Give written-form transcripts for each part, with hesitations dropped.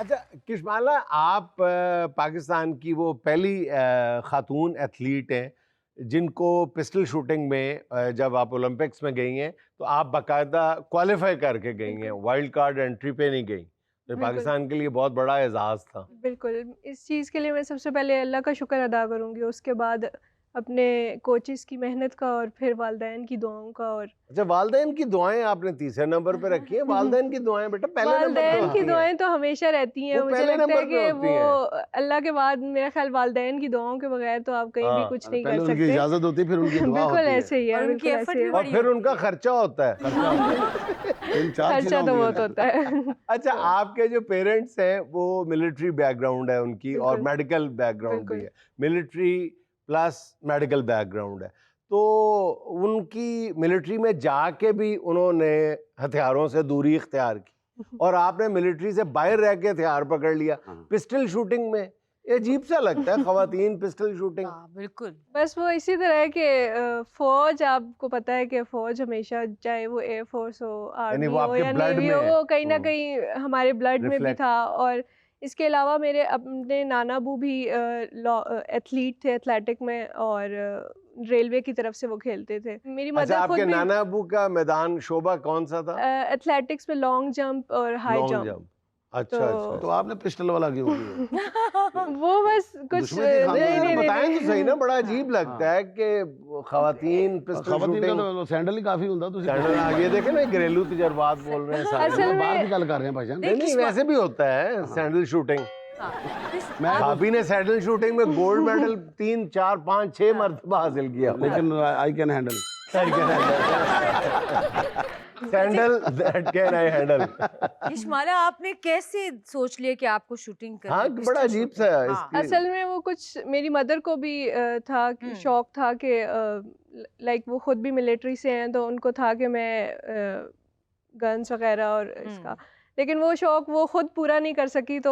अच्छा किशमाला, आप पाकिस्तान की वो पहली खातून एथलीट हैं जिनको पिस्टल शूटिंग में जब आप ओलंपिक्स में गई हैं तो आप बाकायदा क्वालिफाई करके गई हैं, बिल्कुल, वाइल्ड कार्ड एंट्री पे नहीं गई। तो बिल्कुल, पाकिस्तान के लिए बहुत बड़ा एजाज़ था। बिल्कुल। इस चीज़ के लिए मैं सबसे पहले अल्लाह का शुक्र अदा करूँगी, उसके बाद अपने कोचेज़ की मेहनत का और फिर वालिदैन की दुआओं का और अच्छा, वालदेन की दुआएं आपने तीसरे नंबर पे रखी हैं। वालदेन की दुआएं बेटा पहले नंबर पे वालिदैन की होती हैं, दुआएँ तो हमेशा रहती हैं। वो मुझे पहले लगता है नंबर पे कि होती वो हैं। अल्लाह के बाद मेरा ख़्याल वालिदैन की दुआओं के बगैर तो आप कहीं भी हाँ, कुछ और नहीं कर पहले उनकी सकते। इजाजत होती है, फिर उनकी दुआ बिल्कुल होती है। ऐसे ही है, और उनकी बिल्कुल एफर्ट ऐसे ही भी है। और बड़ी फिर होती उनका है। खर्चा होता है। इन चार खर्चा चीजों तो में बहुत होता है। अच्छा, आपके जो पेरेंट्स हैं वो मिलिट्री बैकग्राउंड है उनकी और बिल्कुल, मेडिकल बैकग्राउंड भी बिल्कुल। है, मिलिट्री प्लस मेडिकल बैकग्राउंड है। तो उनकी मिलिट्री में जाके भी उन्होंने हथियारों से दूरी इख्तियार की और आपने मिलिट्री से बाहर रह के हथियार पकड़ लिया हाँ। पिस्टल शूटिंग में। ये अजीब सा लगता है, खवातीन पिस्टल शूटिंग। हाँ बिल्कुल। बस वो इसी तरह है कि फ़ौज, आपको पता है कि फ़ौज हमेशा, चाहे वो एयर फोर्स हो, यानी आर्मी वो हो आपके या ब्लड नेवी में हो, है। वो कहीं ना कहीं हमारे ब्लड में भी रिफ्लेक्ट। था। और इसके अलावा मेरे अपने नाना अबू भी एथलीट थे, एथलेटिक में, और रेलवे की तरफ से वो खेलते थे। मेरी अच्छा, मदर आपके खुद भी नाना अबू का मैदान शोभा कौन सा था? एथलेटिक्स में लॉन्ग जंप और हाई लॉन्ग जंप। जंप। तो अच्छा अच्छा तो अच्छा। आपने पिस्टल वाला क्यों किया? वो बस कुछ दुश्मनी थी खानदान नहीं में? नहीं, नहीं बताएं तो सही ना, बड़ा हाँ। अजीब लगता हाँ। है कि खवातीन पिस्टल खवातीन का शूटिंग। तो सैंडल ही काफी होता, तो चैनल आगे देखे ना, घरेलू तजर्बात बोल रहे हैं सारे। असल बाहर में की गल कर रहे हैं भाईजान। नहीं नहीं, वैसे भी होता है सैंडल शूटिंग। हाँ, मैं भाभी ने सैंडल शूटिंग में गोल्ड मेडल 3 4 5 6 मरतबा हासिल किया। लेकिन I can handle. Sandal that can I handle. Ishmala आपने कैसे सोच लिया कि आपको शूटिंग करनी हाँ, है, बड़ा पिस्टल अजीब शूटिंग? सा हाँ। इसकी। असल में वो कुछ मेरी मदर को भी था शौक था कि लाइक वो खुद भी मिलिट्री से हैं, तो उनको था कि मैं गन्स वगैरह और इसका, लेकिन वो शौक वो खुद पूरा नहीं कर सकी, तो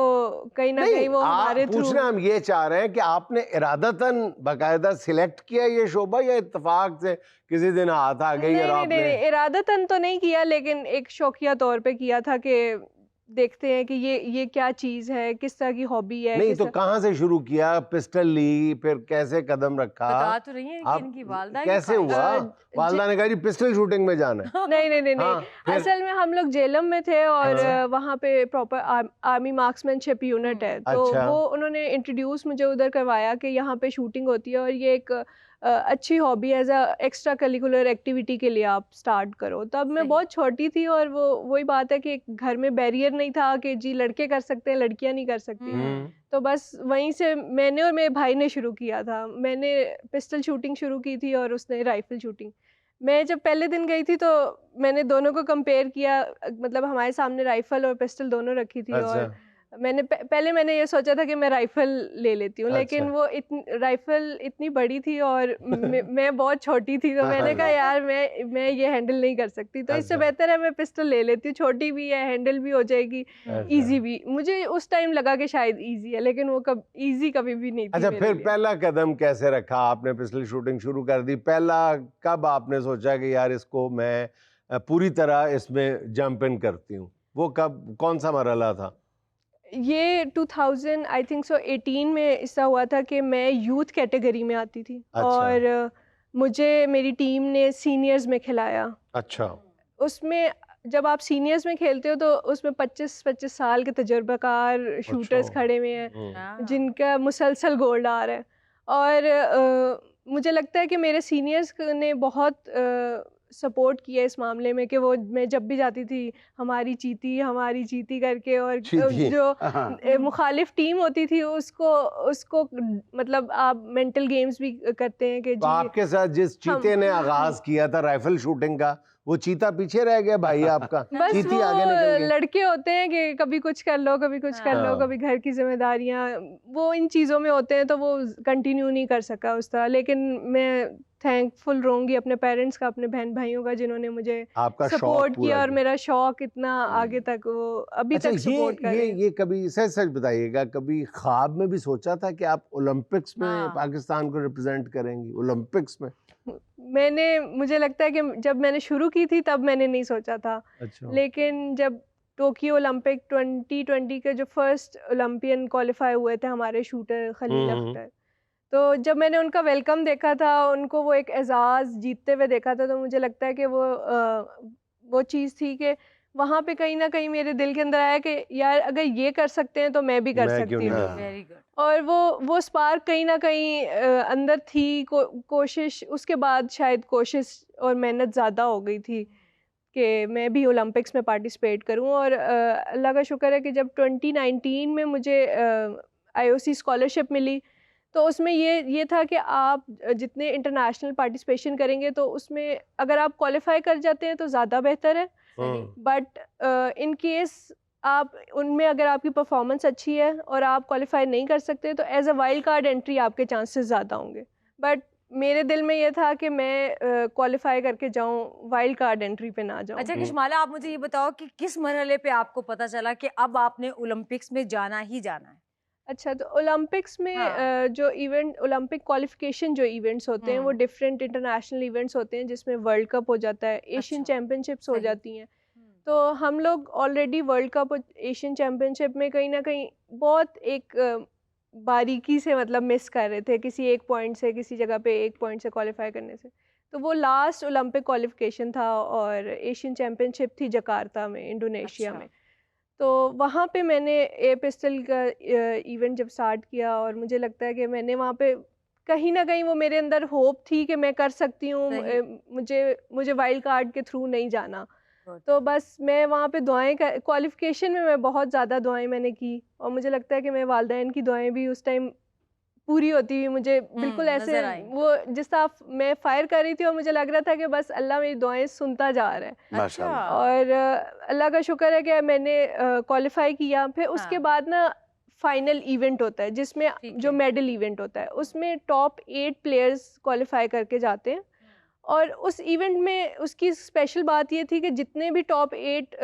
कहीं ना नहीं, कहीं वो हमारे थ्रू। पूछना हम ये चाह रहे हैं कि आपने इरादतन बाकायदा सिलेक्ट किया ये शोबा या इत्तेफाक से किसी दिन हाथ आ गई नहीं और नहीं आपने? नहीं, इरादतन तो नहीं किया, लेकिन एक शौकिया तौर पे किया था कि देखते हैं कि ये क्या चीज़ है, किस तरह की हॉबी है, नहीं किस तो तरह। कहाँ से शुरू किया, पिस्टल ली, फिर कैसे कदम रखा? बता तो रही है कि आप इनकी वालदा की कैसे ख्वाहिश हुआ? अ, वालदा ने कहा जी पिस्टल शूटिंग में जाना है। नहीं नहीं नहीं नहीं, हाँ, फिर? असल में हम लोग जेलम में थे और अच्छा। वहाँ पे प्रॉपर आर्मी मार्क्समैनशिप यूनिट है, तो अच्छा। वो उन्होंने इंट्रोड्यूस मुझे उधर करवाया कि यहाँ पे शूटिंग होती है और ये एक अच्छी hobby as a extra curricular activity के लिए आप स्टार्ट करो। तब मैं सही। बहुत छोटी थी और वो वही बात है कि घर में बैरियर नहीं था कि जी लड़के कर सकते हैं, लड़कियाँ नहीं कर सकती। तो बस वहीं से मैंने और मेरे भाई ने शुरू किया था। मैंने पिस्टल शूटिंग शुरू की थी और उसने राइफल शूटिंग। मैं जब पहले दिन गई थी तो मैंने दोनों को कंपेयर किया, मतलब हमारे सामने राइफल और पिस्टल दोनों रखी थी। अच्छा। और मैंने पहले मैंने ये सोचा था कि मैं राइफल ले लेती हूँ, लेकिन अच्छा। वो राइफल इतनी बड़ी थी और मैं बहुत छोटी थी, तो मैंने कहा यार मैं ये हैंडल नहीं कर सकती, तो इससे अच्छा। बेहतर है मैं पिस्टल ले लेती हूँ, छोटी भी है, हैंडल भी हो जाएगी, अच्छा। इजी भी। मुझे उस टाइम लगा कि शायद इजी है, लेकिन वो इजी कभी भी नहीं थी अच्छा, मेरे फिर लिए। पहला कदम कैसे रखा आपने? पिस्टल शूटिंग शुरू कर दी, पहला कब आपने सोचा कि यार इसको मैं पूरी तरह इसमें जंप इन करती हूँ? वो कब, कौन सा मरहला था? ये 2000 आई थिंक सो 18 में ऐसा हुआ था कि मैं यूथ कैटेगरी में आती थी। अच्छा। और मुझे मेरी टीम ने सीनियर्स में खिलाया। अच्छा। उसमें जब आप सीनियर्स में खेलते हो तो उसमें 25-25 साल के तजुर्बाकार शूटर्स अच्छा। खड़े हुए हैं हाँ। जिनका मुसलसल गोल्ड आ रहा है। और मुझे लगता है कि मेरे सीनियर्स ने बहुत सपोर्ट किया इस मामले में कि वो, मैं जब भी जाती थी हमारी चीती करके, और चीती। जो हाँ। मुखालिफ टीम होती थी उसको उसको मतलब आप मेंटल गेम्स भी करते हैं कि तो जी आपके साथ जिस चीते ने आगाज किया था राइफल शूटिंग का, वो चीता पीछे रह गया भाई आपका? बस चीती वो आगे निकल गई? लड़के होते हैं कि कभी कुछ कर लो, कभी कुछ कर लो, हाँ। कभी घर की जिम्मेदारियां, वो इन चीज़ों में होते हैं, तो वो कंटिन्यू नहीं कर सका उस तरह। लेकिन मैं थैंकफुल रहूंगी अपने पेरेंट्स का, अपने बहन भाइयों का, जिन्होंने मुझे आपका शौक सपोर्ट पूरा किया और किया। मेरा शौक इतना आगे तक, वो अभी अच्छा, तक सपोर्ट कर रहे हैं। ये कभी सच सच बताइएगा, कभी ख्वाब में भी सोचा था कि आप ओलंपिक्स में हाँ। पाकिस्तान को रिप्रेजेंट करेंगी ओलंपिक्स में? मुझे लगता है कि जब मैंने शुरू की थी तब मैंने नहीं सोचा था, अच्छा। लेकिन जब टोक्यो ओलंपिक 2020 के जो फर्स्ट ओलंपियन क्वालिफाई हुए थे हमारे शूटर खलील अख्तर, तो जब मैंने उनका वेलकम देखा था, उनको वो एक एजाज़ जीतते हुए देखा था, तो मुझे लगता है कि वो चीज़ थी कि वहाँ पे कहीं ना कहीं मेरे दिल के अंदर आया कि यार अगर ये कर सकते हैं तो मैं भी कर मैं क्यों सकती नहीं हूँ। कर वेरी गुड। और वो स्पार्क कहीं ना कहीं अंदर थी, कोशिश, उसके बाद शायद कोशिश और मेहनत ज़्यादा हो गई थी कि मैं भी ओलंपिक्स में पार्टिसिपेट करूं। और अल्लाह का शुक्र है कि जब 2019 में मुझे आईओसी स्कॉलरशिप मिली, तो उसमें ये था कि आप जितने इंटरनेशनल पार्टिसिपेशन करेंगे तो उसमें अगर आप क्वालिफाई कर जाते हैं तो ज़्यादा बेहतर है, बट इन केस आप उनमें अगर आपकी परफॉर्मेंस अच्छी है और आप क्वालिफाई नहीं कर सकते तो as a wild card entry आपके चांसेस ज़्यादा होंगे। बट मेरे दिल में ये था कि मैं क्वालिफाई करके जाऊं, वाइल्ड कार्ड एंट्री पे ना जाऊं। अच्छा किशमाला, आप मुझे ये बताओ कि किस मरहले पे आपको पता चला कि अब आपने ओलंपिक्स में जाना ही जाना है? अच्छा, तो ओलंपिक्स में हाँ। जो इवेंट, ओलंपिक क्वालिफिकेशन जो इवेंट्स होते हैं वो डिफरेंट इंटरनेशनल इवेंट्स होते हैं, जिसमें वर्ल्ड कप हो जाता है, एशियन अच्छा, चैम्पियनशिप्स हो सही। जाती हैं। तो हम लोग ऑलरेडी वर्ल्ड कप और एशियन चैम्पियनशिप में कहीं ना कहीं बहुत एक बारीकी से मतलब मिस कर रहे थे, किसी एक पॉइंट से, किसी जगह पे एक पॉइंट से क्वालिफाई करने से। तो वो लास्ट ओलंपिक क्वालिफिकेशन था और एशियन चैम्पियनशिप थी जकार्ता में, इंडोनेशिया अच्छा। में। तो वहाँ पे मैंने एयर पिस्टल का इवेंट जब स्टार्ट किया, और मुझे लगता है कि मैंने वहाँ पे कहीं ना कहीं वो मेरे अंदर होप थी कि मैं कर सकती हूँ, सही। मुझे वाइल्ड कार्ड के थ्रू नहीं जाना। Good. तो बस मैं वहाँ पे दुआएं क्वालिफिकेशन में मैं बहुत ज़्यादा दुआएं मैंने की, और मुझे लगता है कि मेरे वालिदैन की दुआएं भी उस टाइम पूरी होती हुई मुझे बिल्कुल ऐसे नजर आई। वो जिस तरह मैं फायर कर रही थी और मुझे लग रहा था कि बस अल्लाह मेरी दुआएं सुनता जा रहा है। माशाल्लाह। और अल्लाह का शुक्र है कि मैंने क्वालिफाई किया। फिर उसके हाँ। बाद ना फाइनल इवेंट होता है जिसमें ठीक जो है। मेडल इवेंट होता है, उसमें टॉप 8 प्लेयर्स क्वालिफाई करके जाते हैं। और उस इवेंट में उसकी स्पेशल बात ये थी कि जितने भी टॉप 8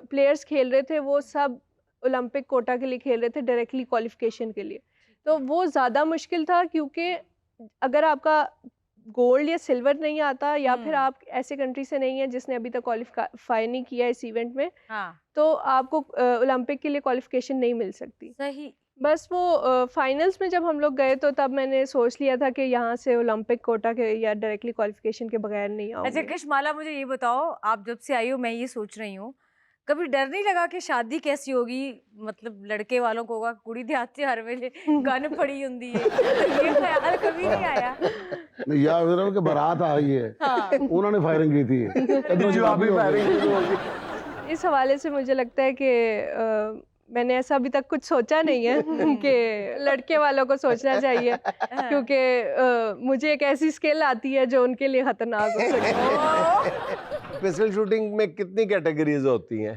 प्लेयर्स खेल रहे थे वो सब ओलंपिक कोटा के लिए खेल रहे थे, डायरेक्टली क्वालिफिकेशन के लिए। तो वो ज़्यादा मुश्किल था, क्योंकि अगर आपका गोल्ड या सिल्वर नहीं आता, या फिर आप ऐसे कंट्री से नहीं है जिसने अभी तक क्वालिफाई नहीं किया इस इवेंट में, हाँ। तो आपको ओलंपिक के लिए क्वालिफिकेशन नहीं मिल सकती। सही। बस वो फाइनल्स में जब हम लोग गए तो तब मैंने सोच लिया था कि यहाँ से ओलंपिक कोटा के या डायरेक्टली क्वालिफिकेशन के बगैर नहीं अच्छा आऊंगी। किशमाला, मुझे ये बताओ, आप जब से आई हो मैं ये सोच रही हूँ, कभी डर नहीं लगा कि शादी कैसी होगी? मतलब लड़के वालों को होगा कुड़ी ध्याते हर वेले गन पड़ी हुंदी है, तो ये ख्याल कभी नहीं आया? नहीं यार, मेरा कि बारात आ रही है, हाँ। उन्होंने फायरिंग की थी, इधरों जवाबी हो गई। इस हवाले से मुझे लगता है कि मैंने ऐसा अभी तक कुछ सोचा नहीं है कि लड़के वालों को सोचना चाहिए, क्योंकि मुझे एक ऐसी स्किल आती है जो उनके लिए खतरनाक हो सकती है। पिस्टल शूटिंग में कितनी कैटेगरीज होती हैं?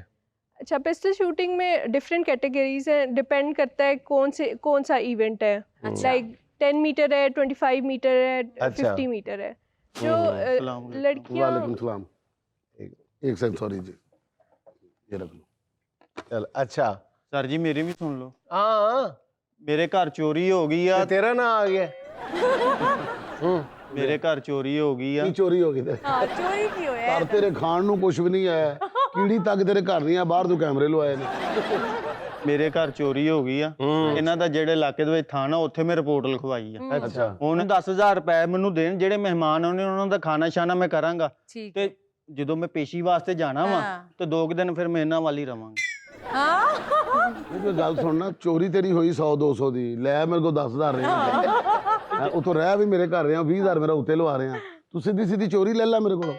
अच्छा, पिस्टल शूटिंग में डिफरेंट कैटेगरीज हैं, डिपेंड करता है कौन सा इवेंट है। लाइक 10 मीटर है, 25 मीटर है, अच्छा। 50 मीटर है। जो लड़कियां, वालेकुम सलाम। एक सेकंड, सॉरी जी, ये रख लो। चल, अच्छा। सर जी मेरी भी सुन लो। हाँ, मेरे घर चोरी हो गई तो आ। तेरा ना आ गया। मेरे घर चोरी हो गई आ। की चोरी हो गई तेरे हाँ, चोरी की हो ਘਰ ਤੇਰੇ ਖਾਣ ਨੂੰ ਕੁਝ ਵੀ ਨਹੀਂ ਆਇਆ, ਕੀੜੀ ਤੱਕ ਤੇਰੇ ਘਰ ਨਹੀਂ ਆ, ਬਾਹਰ ਤੋਂ ਕੈਮਰੇ ਲਵਾਏ ਨੇ। ਮੇਰੇ ਘਰ ਚੋਰੀ ਹੋ ਗਈ ਆ। ਇਹਨਾਂ ਦਾ ਜਿਹੜੇ ਇਲਾਕੇ ਦੇ ਵਿੱਚ ਥਾਣਾ, ਉੱਥੇ ਮੈਂ ਰਿਪੋਰਟ ਲਿਖਵਾਈ ਆ। अच्छा। ਹੁਣ 10,000 ਰੁਪਏ ਮੈਨੂੰ ਦੇਣ, ਜਿਹੜੇ ਮਹਿਮਾਨ ਆਉਣੇ ਉਹਨਾਂ ਦਾ ਖਾਣਾ ਸ਼ਾਨਾ ਮੈਂ ਕਰਾਂਗਾ। ਠੀਕ ਤੇ ਜਦੋਂ ਮੈਂ ਪੇਸ਼ੀ ਵਾਸਤੇ ਜਾਣਾ ਵਾ ਹਾਂ। ਤੇ 2 ਦਿਨ ਫਿਰ ਮੈਂ ਇਹਨਾਂ ਵੱਲ ਹੀ ਰਵਾਂਗਾ। हाँ। ਇਹ ਕੋਈ ਗੱਲ ਸੁਣਨਾ, ਚੋਰੀ ਤੇਰੀ ਹੋਈ 100-200 ਦੀ, ਲੈ ਮੇਰੇ ਕੋਲ 10,000 ਰਹੇ, ਉਤੋਂ ਰਹਿ ਵੀ ਮੇਰੇ ਘਰ ਰਿਹਾ, 20,000 ਮੇਰਾ ਉੱਤੇ ਲਵਾ ਰਿਹਾ, ਤੂੰ ਸਿੱਧੀ ਸਿੱਧੀ ਚੋਰੀ ਲੈ ਲੈ ਮੇਰੇ ਕੋਲੋਂ।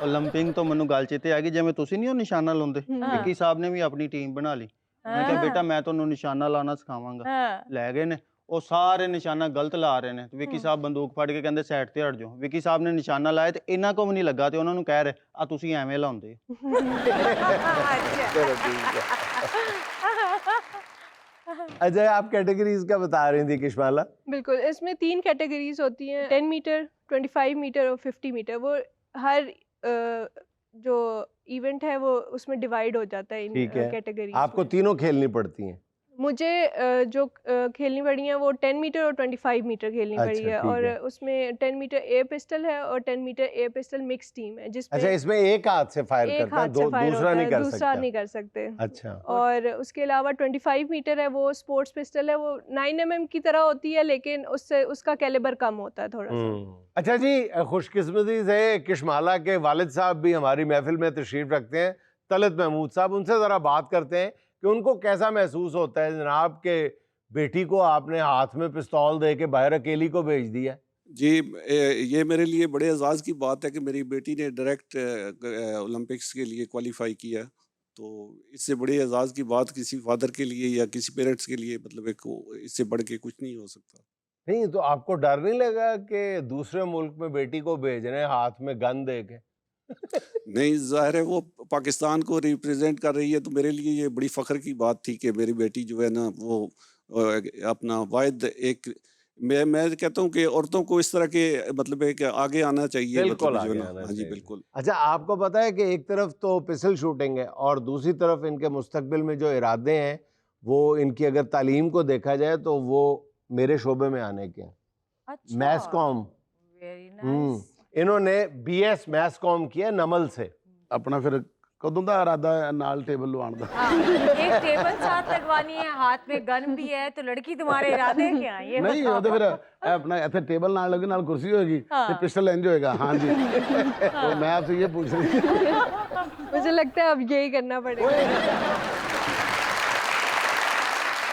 ਓਲੰਪਿਕ ਤੋਂ ਮੈਨੂੰ ਗੱਲ ਚੇਤੇ ਆ ਗਈ, ਜਿਵੇਂ ਤੁਸੀਂ ਨਹੀਂ ਉਹ ਨਿਸ਼ਾਨਾ ਲਾਉਂਦੇ, ਵਿੱਕੀ ਸਾਹਿਬ ਨੇ ਵੀ ਆਪਣੀ ਟੀਮ ਬਣਾ ਲਈ। ਮੈਂ ਕਿਹਾ ਬੇਟਾ ਮੈਂ ਤੁਹਾਨੂੰ ਨਿਸ਼ਾਨਾ ਲਾਣਾ ਸਿਖਾਵਾਂਗਾ। हाँ। ਲੈ ਗਏ ਨੇ, ਉਹ ਸਾਰੇ ਨਿਸ਼ਾਨਾ ਗਲਤ ਲਾ ਰਹੇ ਨੇ। ਵਿੱਕੀ ਸਾਹਿਬ ਬੰਦੂਕ ਫੜ ਕੇ ਕਹਿੰਦੇ ਸਾਈਡ ਤੇ ਹਟ ਜਾਓ। ਵਿੱਕੀ ਸਾਹਿਬ ਨੇ ਨਿਸ਼ਾਨਾ ਲਾਇਆ ਤੇ ਇਹਨਾਂ ਕੋ ਵੀ ਨਹੀਂ ਲੱਗਾ, ਤੇ ਉਹਨਾਂ ਨੂੰ ਕਹਿ ਰਹੇ ਆ ਤੁਸੀਂ ਐਵੇਂ ਲਾਉਂਦੇ। चलो ठीक है। अच्छा, आप कैटेगरीज का बता रही थी किशमाला? बिल्कुल, इसमें 3 कैटेगरीज होती हैं, 10 मीटर, 25 मीटर और 50 मीटर। वो हर जो इवेंट है वो उसमें डिवाइड हो जाता है इन ठीक है। कैटेगरीज आपको में। तीनों खेलनी पड़ती हैं? मुझे जो खेलनी पड़ी है वो 10 मीटर और 25 मीटर खेलनी अच्छा, पड़ी है, ठीक और है। उसमें 10 मीटर एयर पिस्टल है और 10 meter air pistol mix team है, अच्छा, जिसमें इसमें एक हाथ से फायर एक करता है, हाथ से फायर दूसरा होता नहीं है, कर दूसरा सकता। नहीं कर सकते। अच्छा। और उसके अलावा 25 मीटर है, वो स्पोर्ट्स पिस्टल है, वो 9 mm की तरह होती है, लेकिन उससे उसका कैलिबर कम होता है थोड़ा सा। अच्छा जी, खुशकिस्मती से किशमाला के वालिद साहब भी हमारी महफिल में तशरीफ रखते हैं, तलत महमूद साहब। उनसे ज़रा बात करते हैं कि उनको कैसा महसूस होता है जनाब के बेटी को आपने हाथ में पिस्तौल दे के बाहर अकेली को भेज दिया। जी, ये मेरे लिए बड़े एजाज़ की बात है कि मेरी बेटी ने डायरेक्ट ओलंपिक्स के लिए क्वालिफाई किया। तो इससे बड़े एजाज़ की बात किसी फादर के लिए या किसी पेरेंट्स के लिए मतलब इससे बढ़ के कुछ नहीं हो सकता। नहीं तो आपको डर नहीं लगा कि दूसरे मुल्क में बेटी को भेज रहे हैं हाथ में गन दे के? नहीं, ज़ाहिर है वो पाकिस्तान को रिप्रेजेंट कर रही है, तो मेरे लिए ये बड़ी फ़ख्र की बात थी कि मेरी बेटी जो है ना वो अपना वाहिद एक मैं कहता हूँ कि औरतों को इस तरह के मतलब है कि आगे आना चाहिए, बिल्कुल मतलब जो आगे है ना। आना हाँ जी, चाहिए। बिल्कुल। अच्छा, आपको पता है कि एक तरफ तो पिस्टल शूटिंग है और दूसरी तरफ इनके मुस्तकबिल में जो इरादे हैं वो इनकी अगर तालीम को देखा जाए तो वो मेरे शोबे में आने के हैं। अच्छा, मैस कॉम। वेरी हम्म, नाइस। इन्होंने BS मैस कॉम किया नमल से। अपना फिर कदों ਦਾ ਇਰਾਦਾ ਹੈ ਨਾਲ ਟੇਬਲ ਲਵਾਉਣ ਦਾ? हाँ, एक टेबल साथ लगवानी है, हाथ में गन भी है, तो लड़की तुम्हारे इरादे क्या हैं ये ਨਹੀਂ ਉਹ ਤੇ बताओ। ਫਿਰ ਇਹ ਆਪਣਾ ਇੱਥੇ ਟੇਬਲ ਨਾਲ ਲੱਗੇ ਨਾਲ ਕੁਰਸੀ ਹੋਏਗੀ ਤੇ हाँ। ਪਿਸਟਲ ਇੰਜ ਹੋਏਗਾ। हाँ जी, तो मैं आपसे ये पूछ रही मुझे लगता है अब यही करना पड़ेगा।